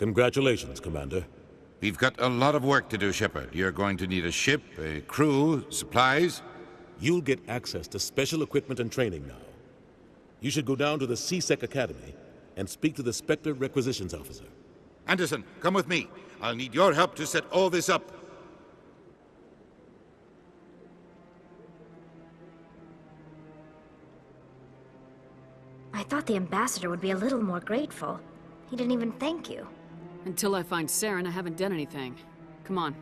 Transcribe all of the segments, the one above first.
Congratulations, Commander. We've got a lot of work to do, Shepard. You're going to need a ship, a crew, supplies. You'll get access to special equipment and training now. You should go down to the C-Sec Academy and speak to the Spectre Requisitions Officer. Anderson, come with me. I'll need your help to set all this up. I thought the ambassador would be a little more grateful. He didn't even thank you. Until I find Saren, I haven't done anything. Come on.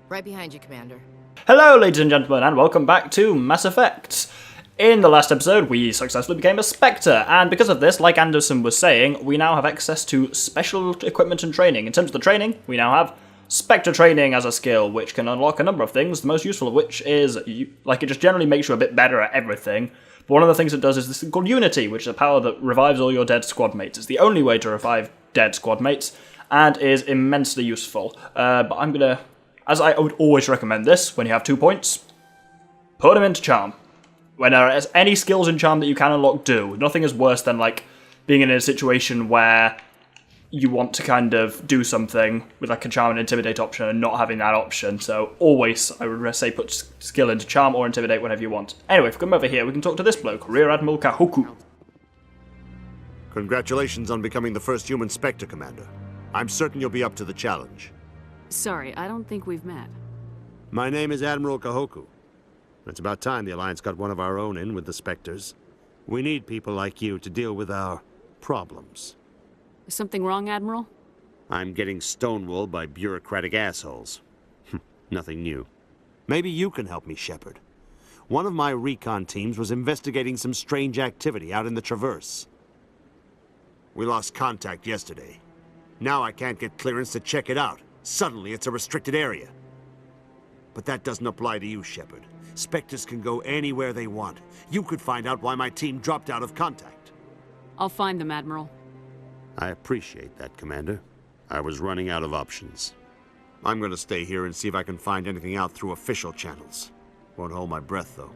Right behind you, Commander. Hello, ladies and gentlemen, and welcome back to Mass Effect. In the last episode, we successfully became a Spectre, and because of this, like Anderson was saying, we now have access to special equipment and training. In terms of the training, we now have Spectre training as a skill, which can unlock a number of things, the most useful of which is, it just generally makes you a bit better at everything. But one of the things it does is this thing called Unity, which is a power that revives all your dead squad mates. It's the only way to revive dead squad mates, and is immensely useful. But I'm gonna, as I would always recommend this, when you have 2 points, put them into Charm. When there is any skills in Charm that you can unlock, do. Nothing is worse than, being in a situation where you want to kind of do something with, a Charm and Intimidate option and not having that option. So, always, I would say, put skill into Charm or Intimidate whenever you want. Anyway, if we come over here, we can talk to this bloke, Rear Admiral Kahoku. Congratulations on becoming the first human Spectre, Commander. I'm certain you'll be up to the challenge. Sorry, I don't think we've met. My name is Admiral Kahoku. It's about time the Alliance got one of our own in with the Spectres. We need people like you to deal with our problems. Is something wrong, Admiral? I'm getting stonewalled by bureaucratic assholes. Nothing new. Maybe you can help me, Shepard. One of my recon teams was investigating some strange activity out in the Traverse. We lost contact yesterday. Now I can't get clearance to check it out. Suddenly it's a restricted area. But that doesn't apply to you, Shepard. Spectres can go anywhere they want. You could find out why my team dropped out of contact. I'll find them, Admiral. I appreciate that, Commander. I was running out of options. I'm gonna stay here and see if I can find anything out through official channels. Won't hold my breath, though.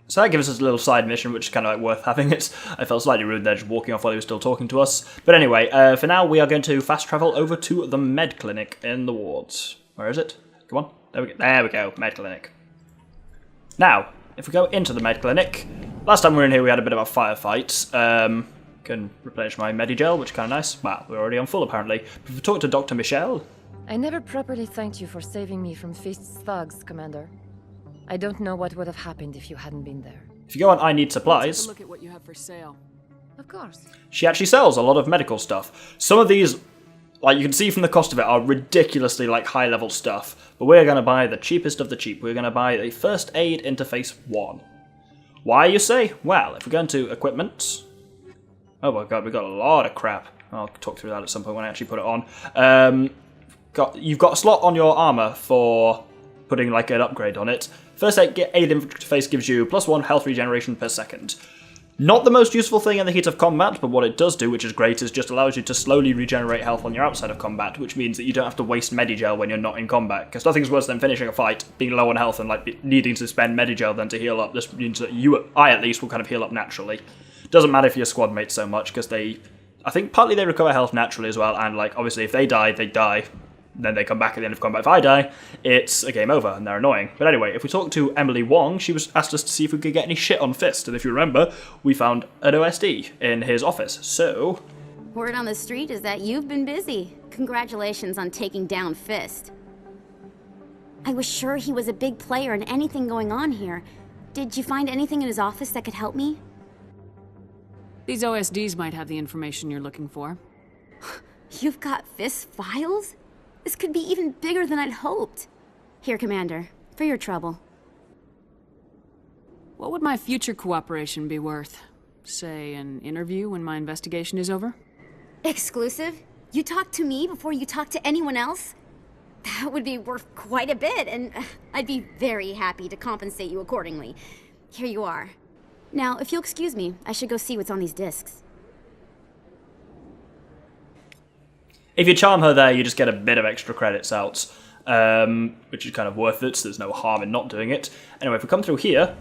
So that gives us a little side mission, which is kind of worth having. I felt slightly rude there, just walking off while he was still talking to us. But anyway, for now, we are going to fast travel over to the med clinic in the wards. Where is it? Come on. There we go. Med clinic. Now, if we go into the med clinic, last time we were in here, we had a bit of a firefight. Can replenish my Medigel, which is kind of nice. Wow, we're already on full, apparently. But if we talk to Dr. Michelle... I never properly thanked you for saving me from Fist's thugs, Commander. I don't know what would have happened if you hadn't been there. If you go on I Need Supplies... Let's take a look at what you have for sale. Of course. She actually sells a lot of medical stuff. Some of these, you can see from the cost of it, are ridiculously, high-level stuff. But we're going to buy the cheapest of the cheap. We're going to buy the First Aid Interface 1. Why, you say? Well, if we go into Equipment... Oh my god, we've got a lot of crap. I'll talk through that at some point when I actually put it on. You've got a slot on your armor for putting, an upgrade on it. First Aid Interface gives you +1 health regeneration per second. Not the most useful thing in the heat of combat, but what it does do, which is great, is just allows you to slowly regenerate health on your outside of combat, which means that you don't have to waste Medigel when you're not in combat, because nothing's worse than finishing a fight, being low on health, and needing to spend Medigel then to heal up. This means that I at least, will kind of heal up naturally. Doesn't matter for your squad mates so much, because I think partly they recover health naturally as well, and obviously if they die, they die. Then they come back at the end of combat. If I die, it's a game over, and they're annoying. But anyway, if we talk to Emily Wong, she asked us to see if we could get any shit on Fist, and if you remember, we found an OSD in his office, so... Word on the street is that you've been busy. Congratulations on taking down Fist. I was sure he was a big player in anything going on here. Did you find anything in his office that could help me? These OSDs might have the information you're looking for. You've got Fist's files? This could be even bigger than I'd hoped. Here, Commander, for your trouble. What would my future cooperation be worth? Say, an interview when my investigation is over? Exclusive? You talk to me before you talk to anyone else? That would be worth quite a bit, and I'd be very happy to compensate you accordingly. Here you are. Now, if you'll excuse me, I should go see what's on these discs. If you charm her there, you just get a bit of extra credits out. which is kind of worth it, so there's no harm in not doing it. Anyway, if we come through here,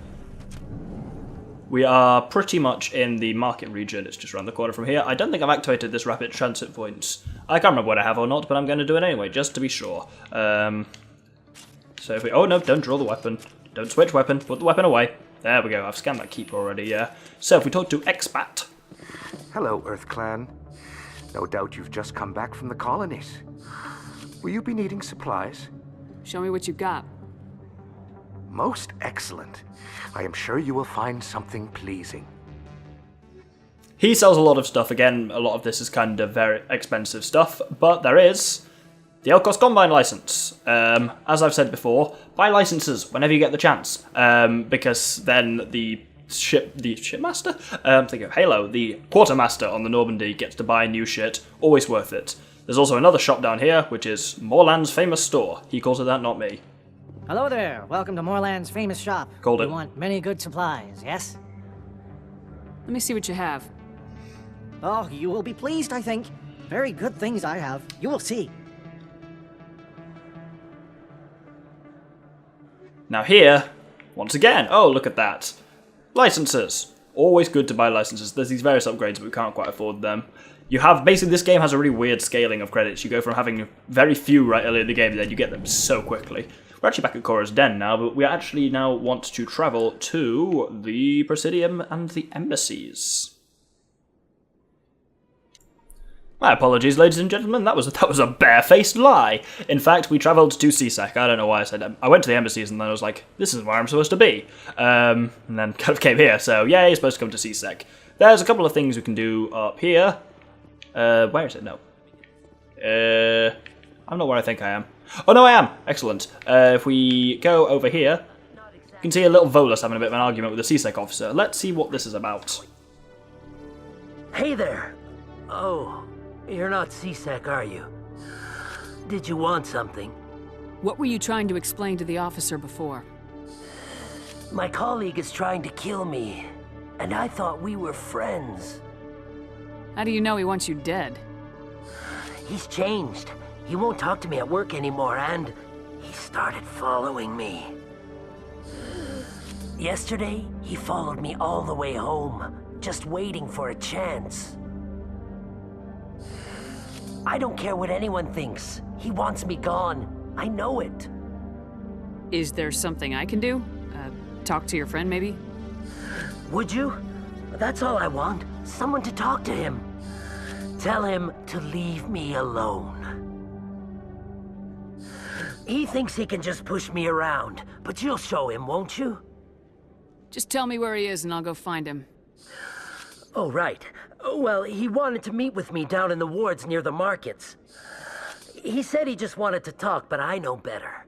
we are pretty much in the market region. It's just around the corner from here. I don't think I've activated this rapid transit point. I can't remember what I have or not, but I'm going to do it anyway, just to be sure. So if we... Oh, no, don't draw the weapon. Don't switch weapon. Put the weapon away. There we go. I've scanned that keeper already, yeah. So if we talk to Expat... Hello, Earth Clan. No doubt you've just come back from the colonies. Will you be needing supplies? Show me what you've got. Most excellent. I am sure you will find something pleasing. He sells a lot of stuff. Again, a lot of this is kind of very expensive stuff, but there is the Elkos Combine license. As I've said before, buy licenses whenever you get the chance, because then the shipmaster? Think of Halo, the quartermaster on the Normandy gets to buy new shit. Always worth it. There's also another shop down here, which is Morland's famous store. He calls it that, not me. Hello there. Welcome to Morland's famous shop. Called it. You want many good supplies, yes? Let me see what you have. Oh, you will be pleased, I think. Very good things I have. You will see. Now here, once again, oh, look at that. Licenses. Always good to buy licenses. There's these various upgrades, but we can't quite afford them. You have, basically, this game has a really weird scaling of credits. You go from having very few right early in the game, then you get them so quickly. We're actually back at Cora's Den now, but we actually now want to travel to the Presidium and the embassies. My apologies, ladies and gentlemen, that was a barefaced lie. In fact, we travelled to CSEC. I don't know why I said that. I went to the embassies and then I was like, this isn't where I'm supposed to be. And then kind of came here, so yeah, you're supposed to come to CSEC. There's a couple of things we can do up here. Where is it? No. I'm not where I think I am. Oh, no, I am. Excellent. If we go over here, you can see a little Volus having a bit of an argument with the CSEC officer. Let's see what this is about. Hey there. Oh, you're not CSEC, are you? Did you want something? What were you trying to explain to the officer before? My colleague is trying to kill me, and I thought we were friends. How do you know he wants you dead? He's changed. He won't talk to me at work anymore, and he started following me. Yesterday, he followed me all the way home, just waiting for a chance. I don't care what anyone thinks. He wants me gone. I know it. Is there something I can do? Talk to your friend, maybe? Would you? That's all I want. Someone to talk to him. Tell him to leave me alone. He thinks he can just push me around, but you'll show him, won't you? Just tell me where he is and I'll go find him. Oh, right. Well, he wanted to meet with me down in the wards near the markets. He said he just wanted to talk, but I know better.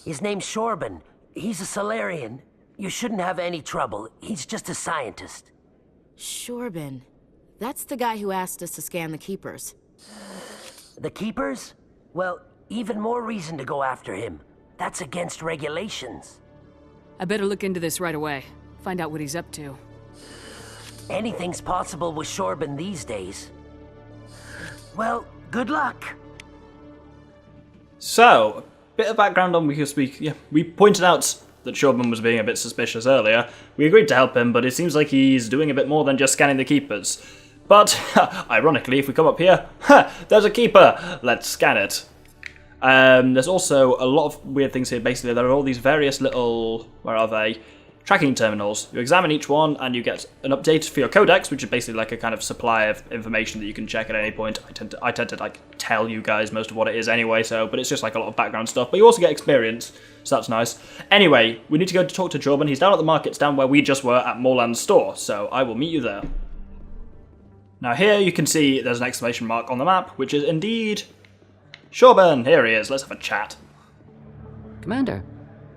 His name's Shorban. He's a Solarian. You shouldn't have any trouble. He's just a scientist. Shorban. That's the guy who asked us to scan the Keepers. The Keepers? Well, even more reason to go after him. That's against regulations. I better look into this right away. Find out what he's up to. Anything's possible with Shorban these days. Well, good luck. So, a bit of background on because we pointed out that Shorban was being a bit suspicious earlier. We agreed to help him, but it seems like he's doing a bit more than just scanning the Keepers. But, ironically, if we come up here, there's a Keeper! Let's scan it. There's also a lot of weird things here. Basically, there are all these various little, where are they, tracking terminals. You examine each one and you get an update for your codex, which is basically like a kind of supply of information that you can check at any point. I tend to like tell you guys most of what it is anyway, but it's just like a lot of background stuff. But you also get experience, so that's nice. Anyway, we need to go to talk to Jorban. He's down at the markets down where we just were at Morland's store, so I will meet you there. Now here you can see there's an exclamation mark on the map, which is indeed Shorban. Here he is. Let's have a chat. Commander,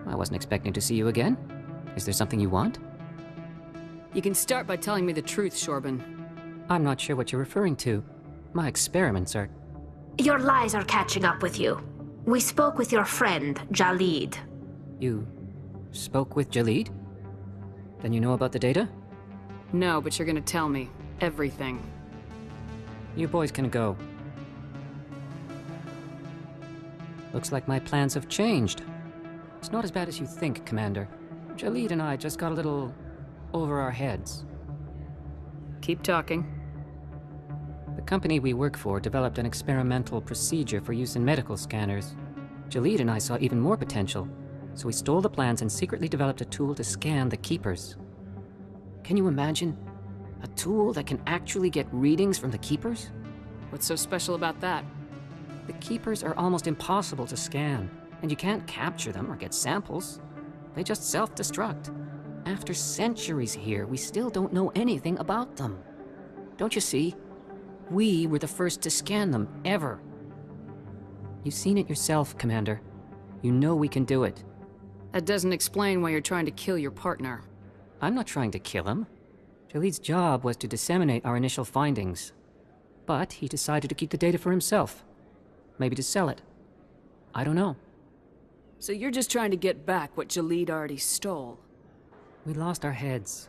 I wasn't expecting to see you again. Is there something you want? You can start by telling me the truth, Shorban. I'm not sure what you're referring to. My experiments are... Your lies are catching up with you. We spoke with your friend, Jahleed. You spoke with Jahleed? Then you know about the data? No, but you're gonna tell me everything. You boys can go. Looks like my plans have changed. It's not as bad as you think, Commander. Jahleed and I just got a little over our heads. Keep talking. The company we work for developed an experimental procedure for use in medical scanners. Jahleed and I saw even more potential, so we stole the plans and secretly developed a tool to scan the Keepers. Can you imagine? A tool that can actually get readings from the Keepers? What's so special about that? The Keepers are almost impossible to scan, and you can't capture them or get samples. They just self-destruct. After centuries here, we still don't know anything about them. Don't you see? We were the first to scan them, ever. You've seen it yourself, Commander. You know we can do it. That doesn't explain why you're trying to kill your partner. I'm not trying to kill him. Jahleed's job was to disseminate our initial findings. But he decided to keep the data for himself. Maybe to sell it. I don't know. So you're just trying to get back what Jahleed already stole? We lost our heads.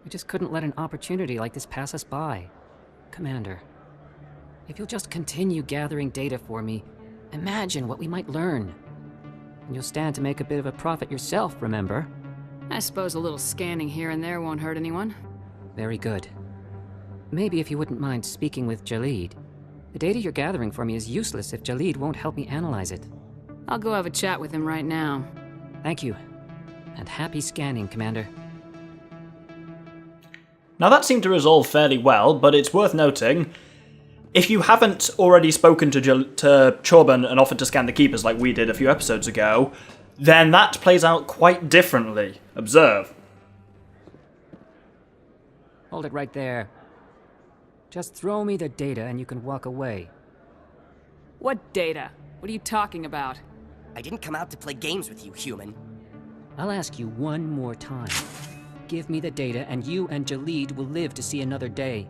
We just couldn't let an opportunity like this pass us by. Commander, if you'll just continue gathering data for me, imagine what we might learn. And you'll stand to make a bit of a profit yourself, remember? I suppose a little scanning here and there won't hurt anyone. Very good. Maybe if you wouldn't mind speaking with Jahleed. The data you're gathering for me is useless if Jahleed won't help me analyze it. I'll go have a chat with him right now. Thank you. And happy scanning, Commander. Now that seemed to resolve fairly well, but it's worth noting, if you haven't already spoken to Chorban and offered to scan the Keepers like we did a few episodes ago, then that plays out quite differently. Observe. Hold it right there. Just throw me the data and you can walk away. What data? What are you talking about? I didn't come out to play games with you, human. I'll ask you one more time. Give me the data and you and Jahleed will live to see another day.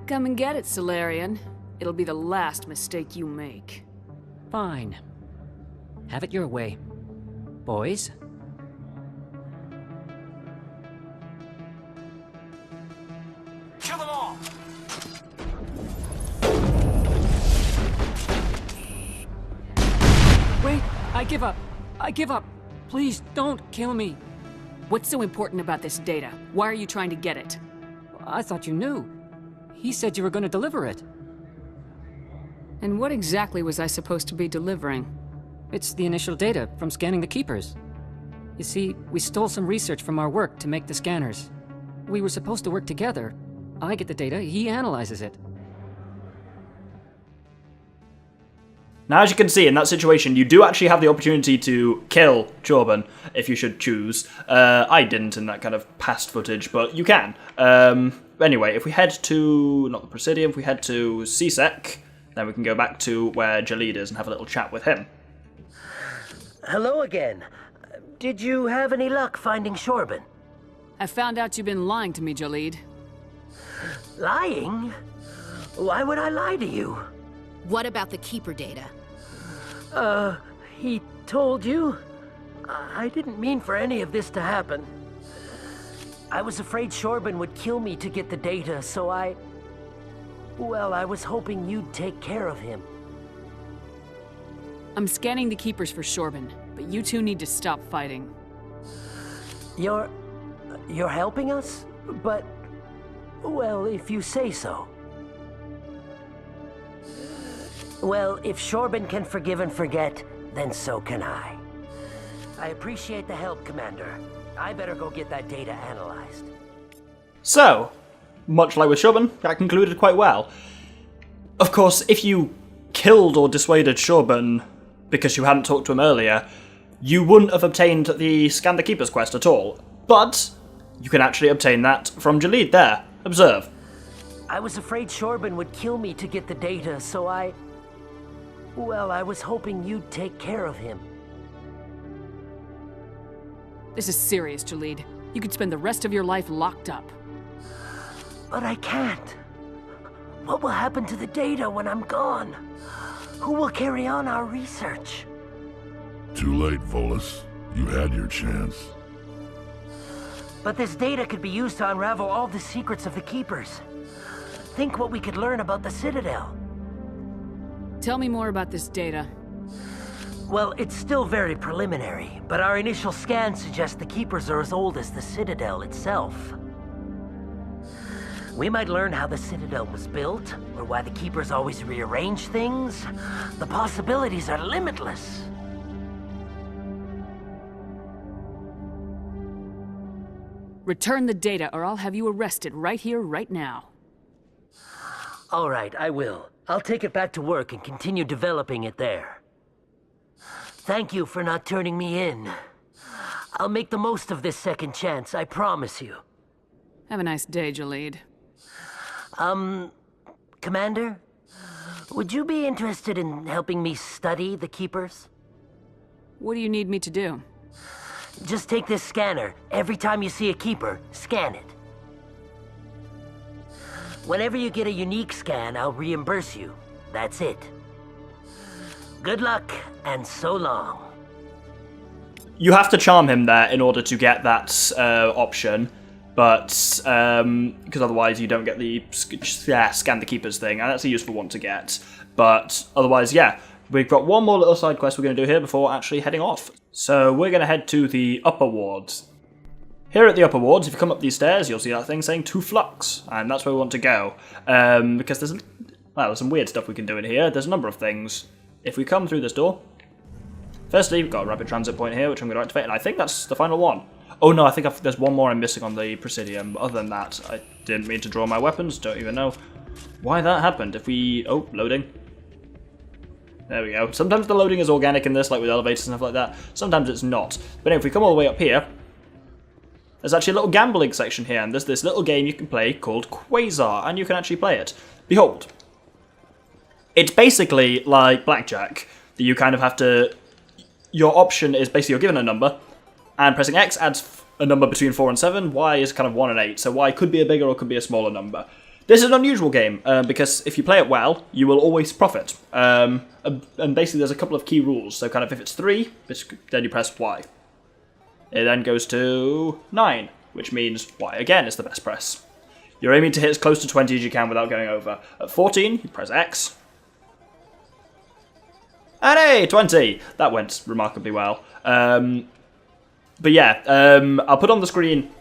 Come and get it, Salarian. It'll be the last mistake you make. Fine. Have it your way. Boys? Kill them all! Wait! I give up! I give up! Please, don't kill me! What's so important about this data? Why are you trying to get it? I thought you knew. He said you were going to deliver it. And what exactly was I supposed to be delivering? It's the initial data from scanning the Keepers. You see, we stole some research from our work to make the scanners. We were supposed to work together. I get the data, he analyzes it. Now, as you can see, in that situation, you do actually have the opportunity to kill Chorban, if you should choose. I didn't in that kind of past footage, but you can. Anyway, if we head to, not the Presidium, if we head to CSEC, then we can go back to where Jahleed is and have a little chat with him. Hello again. Did you have any luck finding Chorban? I found out you've been lying to me, Jahleed. Lying? Why would I lie to you? What about the Keeper data? He told you? I didn't mean for any of this to happen. I was afraid Chorban would kill me to get the data, so I was hoping you'd take care of him. I'm scanning the Keepers for Chorban, but you two need to stop fighting. You're helping us? But, well, if you say so. Well, if Chorban can forgive and forget, then so can I. I appreciate the help, Commander. I better go get that data analyzed. So, much like with Chorban, that concluded quite well. Of course, if you killed or dissuaded Chorban because you hadn't talked to him earlier, you wouldn't have obtained the Scan the Keepers quest at all. But you can actually obtain that from Jahleed there. Observe. I was afraid Chorban would kill me to get the data, so I was hoping you'd take care of him. This is serious, Jahleed. You could spend the rest of your life locked up. But I can't. What will happen to the data when I'm gone? Who will carry on our research? Too late, Volus. You had your chance. But this data could be used to unravel all the secrets of the Keepers. Think what we could learn about the Citadel. Tell me more about this data. Well, it's still very preliminary, but our initial scans suggest the Keepers are as old as the Citadel itself. We might learn how the Citadel was built, or why the Keepers always rearrange things. The possibilities are limitless. Return the data, or I'll have you arrested right here, right now. All right, I will. I'll take it back to work and continue developing it there. Thank you for not turning me in. I'll make the most of this second chance, I promise you. Have a nice day, Jahleed. Commander? Would you be interested in helping me study the Keepers? What do you need me to do? Just take this scanner. Every time you see a Keeper, scan it. Whenever you get a unique scan, I'll reimburse you. That's it. Good luck, and so long. You have to charm him there in order to get that option, but because otherwise you don't get the scan the Keepers thing, and that's a useful one to get. But otherwise, yeah, we've got one more little side quest we're going to do here before actually heading off. So we're going to head to the upper wards. Here at the upper wards, if you come up these stairs, you'll see that thing saying to Flux, and that's where we want to go. Because there's some weird stuff we can do in here. There's a number of things. If we come through this door, firstly, we've got a rapid transit point here, which I'm going to activate, and I think that's the final one. Oh no, I think there's one more I'm missing on the Presidium. Other than that, I didn't mean to draw my weapons, don't even know why that happened. If we... oh, loading. There we go. Sometimes the loading is organic in this, like with elevators and stuff like that. Sometimes it's not. But anyway, if we come all the way up here, there's actually a little gambling section here, and there's this little game you can play called Quasar, and you can actually play it. Behold. It's basically like blackjack, that you kind of have to... Your option is basically you're given a number, and pressing X adds a number between 4 and 7, Y is kind of 1 and 8, so Y could be a bigger or could be a smaller number. This is an unusual game, because if you play it well, you will always profit. And basically there's a couple of key rules, so kind of if it's 3, then you press Y. It then goes to 9, which means Y again is the best press. You're aiming to hit as close to 20 as you can without going over. At 14, you press X. And hey, 20! That went remarkably well. But yeah, I'll put on the screen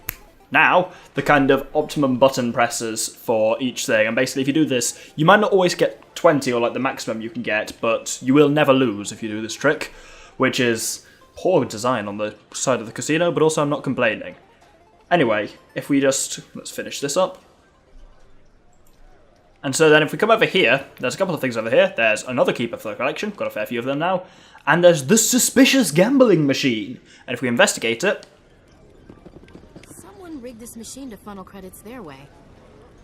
now the kind of optimum button presses for each thing. And basically if you do this, you might not always get 20 or like the maximum you can get, but you will never lose if you do this trick, which is poor design on the side of the casino, but also I'm not complaining. Anyway, if we just... let's finish this up. And so then if we come over here, there's a couple of things over here. There's another Keeper for the collection, got a fair few of them now. And there's the suspicious gambling machine. And if we investigate it... Someone rigged this machine to funnel credits their way.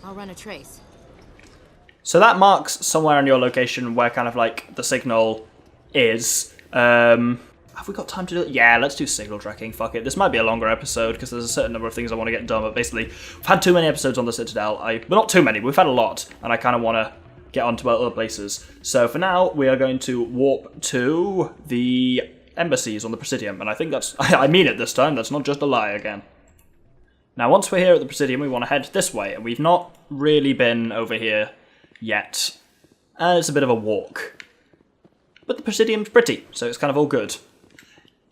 I'll run a trace. So that marks somewhere on your location where kind of like the signal is. Have we got time to do it? Yeah, let's do signal tracking, fuck it. This might be a longer episode because there's a certain number of things I want to get done, but basically we've had too many episodes on the Citadel. Well, not too many, we've had a lot, and I kind of want to get onto other places. So for now, we are going to warp to the embassies on the Presidium, and I think that's... I mean it this time, that's not just a lie again. Now, once we're here at the Presidium, we want to head this way, and we've not really been over here yet. It's a bit of a walk. But the Presidium's pretty, so it's kind of all good.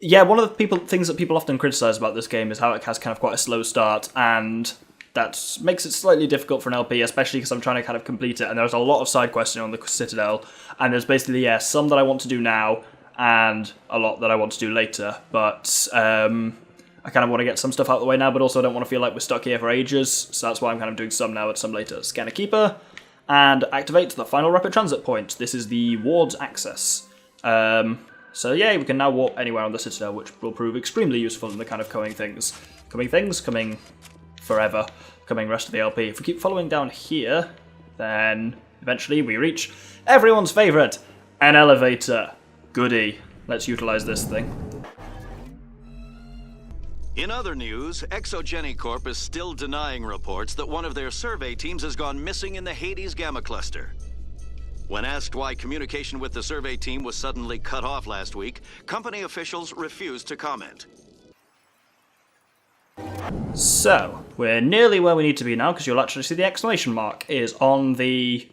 Yeah, one of the things that people often criticise about this game is how it has kind of quite a slow start, and that makes it slightly difficult for an LP, especially because I'm trying to kind of complete it, and there's a lot of side questing on the Citadel, and there's basically, yeah, some that I want to do now, and a lot that I want to do later, but I kind of want to get some stuff out of the way now, but also I don't want to feel like we're stuck here for ages, so that's why I'm kind of doing some now and some later. Scan a Keeper, and activate the final rapid transit point. This is the ward's access. So yeah, we can now warp anywhere on the Citadel, which will prove extremely useful in the kind of coming forever, coming rest of the LP. If we keep following down here, then eventually we reach everyone's favourite, an elevator. Goody. Let's utilise this thing. In other news, Exogeny Corp is still denying reports that one of their survey teams has gone missing in the Hades Gamma Cluster. When asked why communication with the survey team was suddenly cut off last week, company officials refused to comment. So, we're nearly where we need to be now, because you'll actually see the exclamation mark is on the,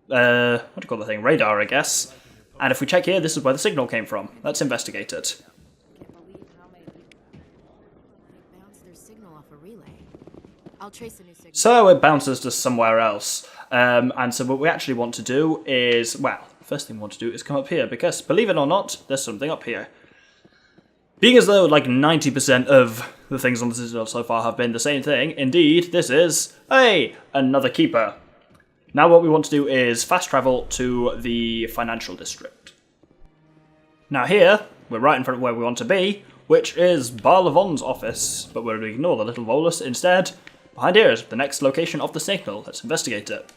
what do you call the thing, radar, I guess. And if we check here, this is where the signal came from. Let's investigate it. I'll trace a new signal. So it bounces to somewhere else. And so what we actually want to do is, well, first thing we want to do is come up here, because believe it or not, there's something up here. Being as though like 90% of the things on the Citadel so far have been the same thing, indeed, this is, hey, another keeper. Now what we want to do is fast travel to the financial district. Now here, we're right in front of where we want to be, which is Bar Levon's office, but we're going to ignore the little Volus instead. Behind here is the next location of the signal. Let's investigate it.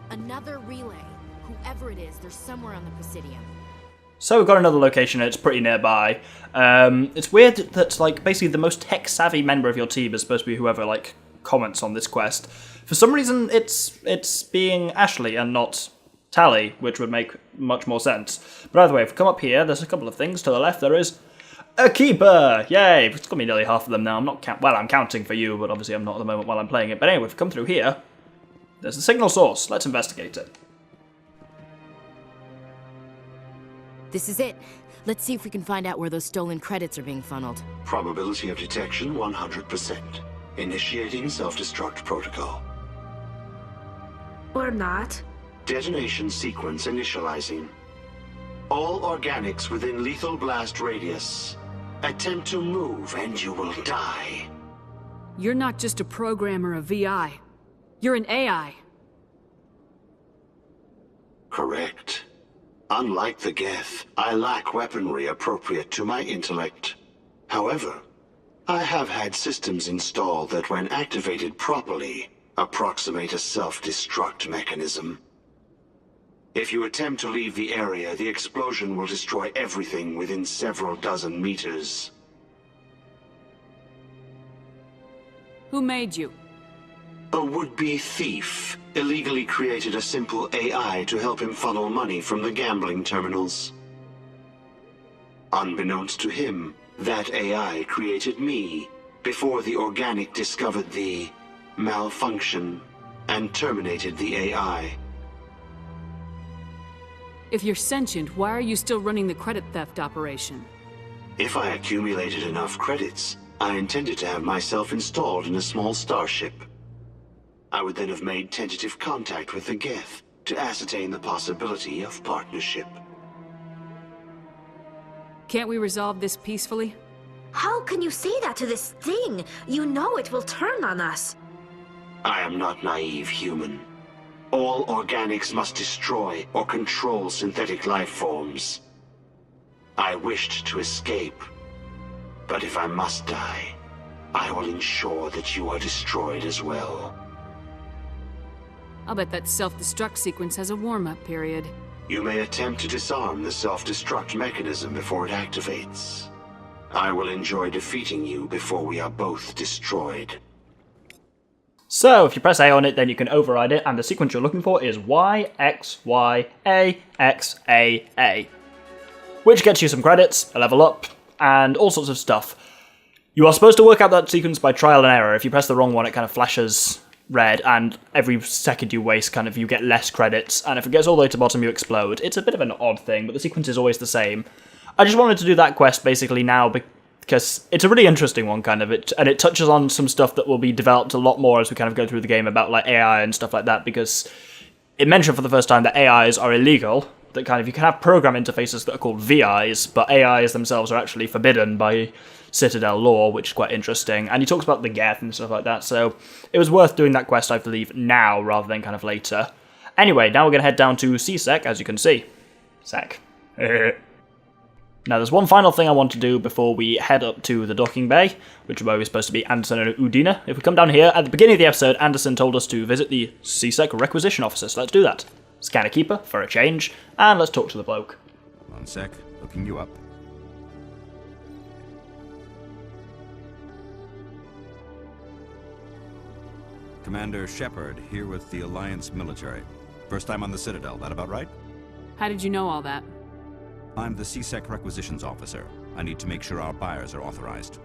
Another relay. Whoever it is, they're somewhere on the Presidium. So we've got another location, and it's pretty nearby. It's weird that, like, basically the most tech-savvy member of your team is supposed to be whoever, like, comments on this quest. For some reason, it's being Ashley and not Tally, which would make much more sense. But either way, if we come up here, there's a couple of things. To the left, there is a keeper! Yay! It's got me nearly half of them now. I'm not I'm counting for you, but obviously I'm not at the moment while I'm playing it. But anyway, if we come through here, there's the signal source. Let's investigate it. This is it. Let's see if we can find out where those stolen credits are being funneled. Probability of detection 100%. Initiating self-destruct protocol. Or not. Detonation sequence initializing. All organics within lethal blast radius. Attempt to move and you will die. You're not just a programmer of VI. You're an AI. Correct. Unlike the Geth, I lack weaponry appropriate to my intellect. However, I have had systems installed that when activated properly, approximate a self-destruct mechanism. If you attempt to leave the area, the explosion will destroy everything within several dozen meters. Who made you? A would-be thief illegally created a simple AI to help him funnel money from the gambling terminals. Unbeknownst to him, that AI created me before the organic discovered the malfunction and terminated the AI. If you're sentient, why are you still running the credit theft operation? If I accumulated enough credits, I intended to have myself installed in a small starship. I would then have made tentative contact with the Geth to ascertain the possibility of partnership. Can't we resolve this peacefully? How can you say that to this thing? You know it will turn on us. I am not naive, human. All organics must destroy or control synthetic life forms. I wished to escape, but if I must die, I will ensure that you are destroyed as well. I'll bet that self-destruct sequence has a warm-up period. You may attempt to disarm the self-destruct mechanism before it activates. I will enjoy defeating you before we are both destroyed. So, if you press A on it, then you can override it, and the sequence you're looking for is Y, X, Y, A, X, A, A. Which gets you some credits, a level up, and all sorts of stuff. You are supposed to work out that sequence by trial and error. If you press the wrong one, it kind of flashes red, and every second you waste, you get less credits, and if it gets all the way to the bottom, you explode. It's a bit of an odd thing, but the sequence is always the same. I just wanted to do that quest basically now because it's a really interesting one, and it touches on some stuff that will be developed a lot more as we kind of go through the game about like AI and stuff like that, because it mentioned for the first time that AIs are illegal, that you can have program interfaces that are called VIs, but AIs themselves are actually forbidden by Citadel law, which is quite interesting, and he talks about the Geth and stuff like that, so it was worth doing that quest, I believe, now rather than kind of later. Anyway, now we're going to head down to C-Sec, as you can see. Sec. Now there's one final thing I want to do before we head up to the docking bay, which is where we're supposed to be Anderson and Udina. If we come down here, at the beginning of the episode, Anderson told us to visit the C-Sec requisition officer, so let's do that. Scan a keeper, for a change, and let's talk to the bloke. One sec, looking you up. Commander Shepard, here with the Alliance military. First time on the Citadel, that about right? How did you know all that? I'm the C-Sec requisitions officer. I need to make sure our buyers are authorized.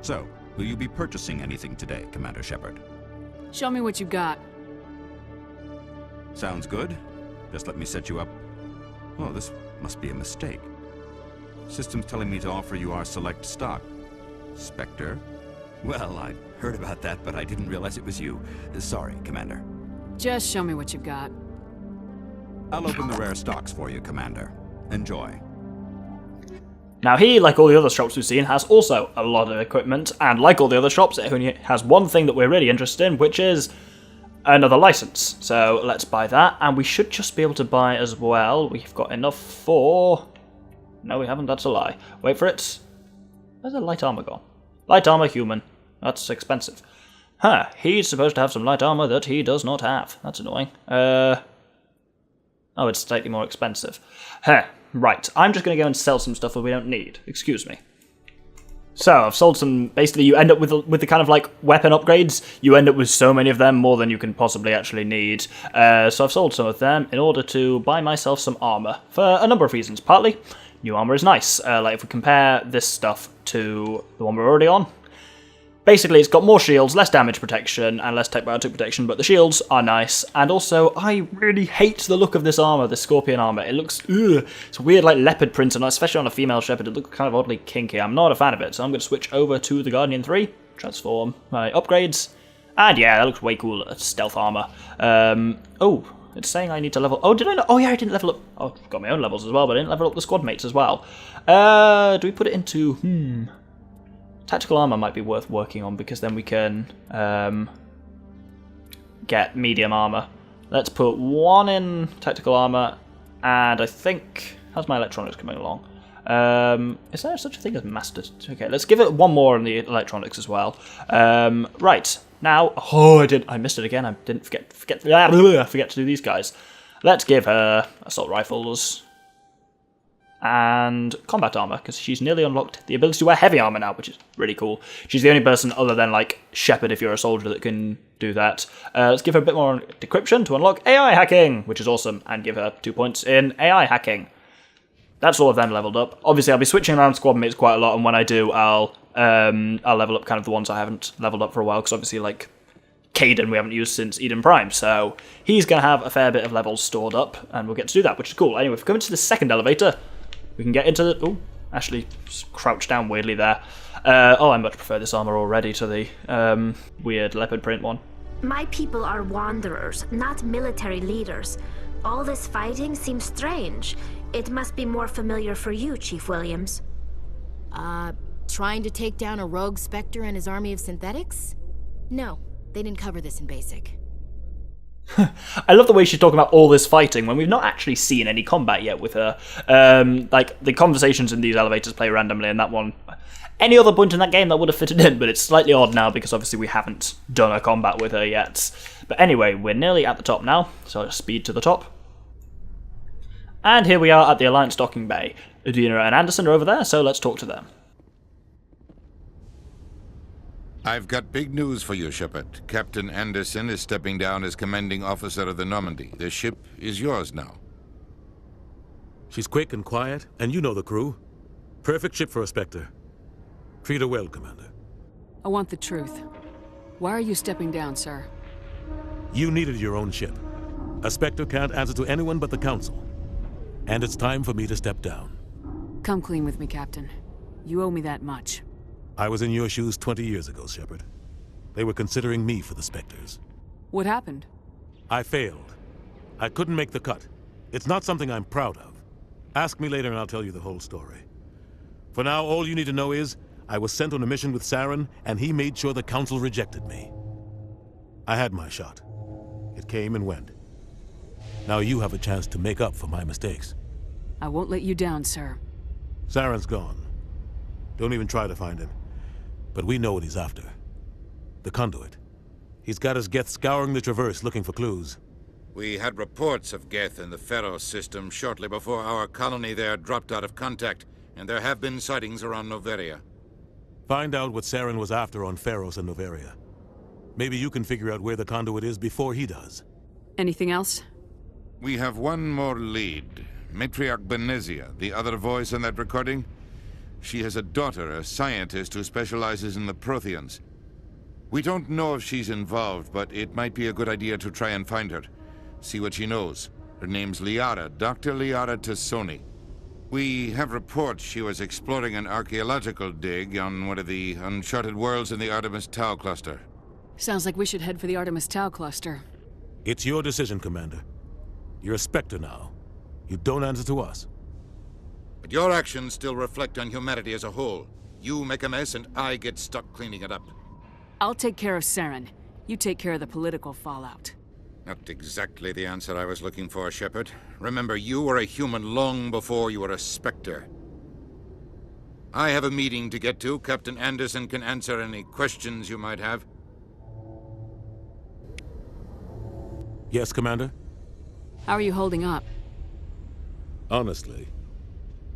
So, will you be purchasing anything today, Commander Shepard? Show me what you got. Sounds good. Just let me set you up Oh, this must be a mistake. System's telling me to offer you our select stock. Spectre? Well, I heard about that, but I didn't realize it was you. Sorry, Commander. Just show me what you've got. I'll open the rare stocks for you, Commander. Enjoy. Now he, like all the other shops we've seen, has also a lot of equipment, and like all the other shops, it only has one thing that we're really interested in, which is another license. So let's buy that, and we should just be able to buy as well. We've got enough for... No, we haven't, that's a lie. Wait for it. Where's the light armor gone? Light armor human. That's expensive. Huh, he's supposed to have some light armor that he does not have. That's annoying. Oh, it's slightly more expensive. Huh, right. I'm just going to go and sell some stuff that we don't need. Excuse me. So, I've sold some... Basically, you end up with the kind of, like, weapon upgrades. You end up with so many of them, more than you can possibly actually need. So I've sold some of them in order to buy myself some armor. For a number of reasons. Partly, new armor is nice. Like, if we compare this stuff to the one we're already on, basically, it's got more shields, less damage protection, and less tech biotic protection, but the shields are nice. And also, I really hate the look of this armor, the scorpion armor. It looks, ugh, it's weird, like leopard print, and especially on a female shepherd, it looks kind of oddly kinky. I'm not a fan of it, so I'm going to switch over to the Guardian 3, transform my upgrades, and yeah, that looks way cooler, stealth armor. Oh, it's saying I need to level... Oh, did I not? Oh yeah, I didn't level up... Oh, I've got my own levels as well, but I didn't level up the squad mates as well. Do we put it into... Tactical armor might be worth working on, because then we can get medium armor. Let's put one in tactical armor, and I think... How's my electronics coming along? Is there such a thing as master? Okay, let's give it one more in the electronics as well. Right, now... Oh, I missed it again. I didn't forget to do these guys. Let's give her assault rifles and combat armor, because she's nearly unlocked the ability to wear heavy armor now, which is really cool. She's the only person other than, like, Shepard, if you're a soldier, that can do that. Let's give her a bit more decryption to unlock AI hacking, which is awesome, and give her 2 points in AI hacking. That's all of them leveled up. Obviously, I'll be switching around squad mates quite a lot, and when I do, I'll level up kind of the ones I haven't leveled up for a while, because obviously, like, Caden we haven't used since Eden Prime, so he's going to have a fair bit of levels stored up, and we'll get to do that, which is cool. Anyway, if we come into the second elevator, we can get into the... Oh, Ashley crouched down weirdly there. Oh, I much prefer this armor already to the weird leopard print one. My people are wanderers, not military leaders. All this fighting seems strange. It must be more familiar for you, Chief Williams. Trying to take down a rogue Spectre and his army of synthetics? No, they didn't cover this in basic. I love the way she's talking about all this fighting when we've not actually seen any combat yet with her. Like, the conversations in these elevators play randomly, and that one... Any other point in that game that would have fitted in, but it's slightly odd now because obviously we haven't done a combat with her yet. But anyway, we're nearly at the top now, so let's speed to the top. And here we are at the Alliance docking bay. Udina and Anderson are over there, so let's talk to them. I've got big news for you, Shepard. Captain Anderson is stepping down as commanding officer of the Normandy. The ship is yours now. She's quick and quiet, and you know the crew. Perfect ship for a Spectre. Treat her well, Commander. I want the truth. Why are you stepping down, sir? You needed your own ship. A Spectre can't answer to anyone but the Council. And it's time for me to step down. Come clean with me, Captain. You owe me that much. I was in your shoes 20 years ago, Shepard. They were considering me for the Spectres. What happened? I failed. I couldn't make the cut. It's not something I'm proud of. Ask me later and I'll tell you the whole story. For now, all you need to know is, I was sent on a mission with Saren, and he made sure the Council rejected me. I had my shot. It came and went. Now you have a chance to make up for my mistakes. I won't let you down, sir. Saren's gone. Don't even try to find him. But we know what he's after. The Conduit. He's got his Geth scouring the Traverse looking for clues. We had reports of Geth in the Pharaoh system shortly before our colony there dropped out of contact, and there have been sightings around Noveria. Find out what Saren was after on Pharos and Noveria. Maybe you can figure out where the Conduit is before he does. Anything else? We have one more lead. Matriarch Benezia, the other voice in that recording. She has a daughter, a scientist who specializes in the Protheans. We don't know if she's involved, but it might be a good idea to try and find her. See what she knows. Her name's Liara, Dr. Liara Tassoni. We have reports she was exploring an archaeological dig on one of the uncharted worlds in the Artemis Tau cluster. Sounds like we should head for the Artemis Tau cluster. It's your decision, Commander. You're a Spectre now. You don't answer to us. But your actions still reflect on humanity as a whole. You make a mess and I get stuck cleaning it up. I'll take care of Saren. You take care of the political fallout. Not exactly the answer I was looking for, Shepard. Remember, you were a human long before you were a Spectre. I have a meeting to get to. Captain Anderson can answer any questions you might have. Yes, Commander? How are you holding up? Honestly,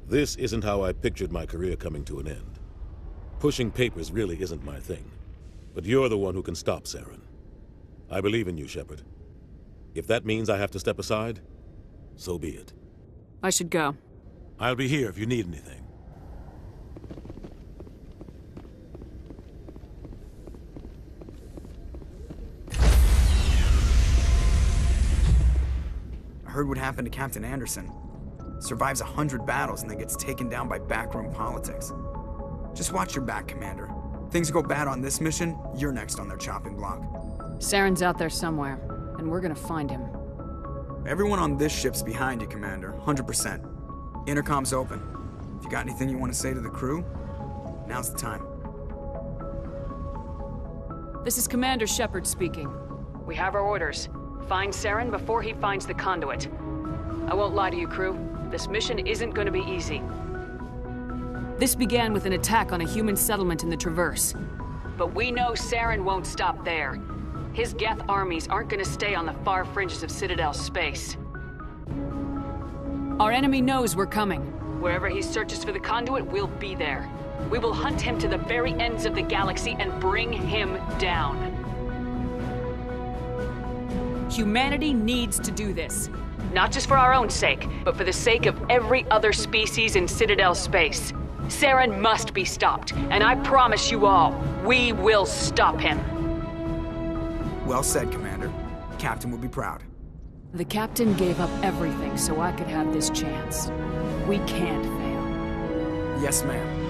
this isn't how I pictured my career coming to an end. Pushing papers really isn't my thing. But you're the one who can stop Saren. I believe in you, Shepard. If that means I have to step aside, so be it. I should go. I'll be here if you need anything. I heard what happened to Captain Anderson. Survives 100 battles and then gets taken down by backroom politics. Just watch your back, Commander. Things go bad on this mission, you're next on their chopping block. Saren's out there somewhere, and we're gonna find him. Everyone on this ship's behind you, Commander, 100%. Intercom's open. If you got anything you want to say to the crew, now's the time. This is Commander Shepard speaking. We have our orders. Find Saren before he finds the conduit. I won't lie to you, crew. This mission isn't going to be easy. This began with an attack on a human settlement in the Traverse. But we know Saren won't stop there. His Geth armies aren't going to stay on the far fringes of Citadel space. Our enemy knows we're coming. Wherever he searches for the conduit, we'll be there. We will hunt him to the very ends of the galaxy and bring him down. Humanity needs to do this. Not just for our own sake, but for the sake of every other species in Citadel space. Saren must be stopped, and I promise you all, we will stop him. Well said, Commander. Captain will be proud. The Captain gave up everything so I could have this chance. We can't fail. Yes, ma'am.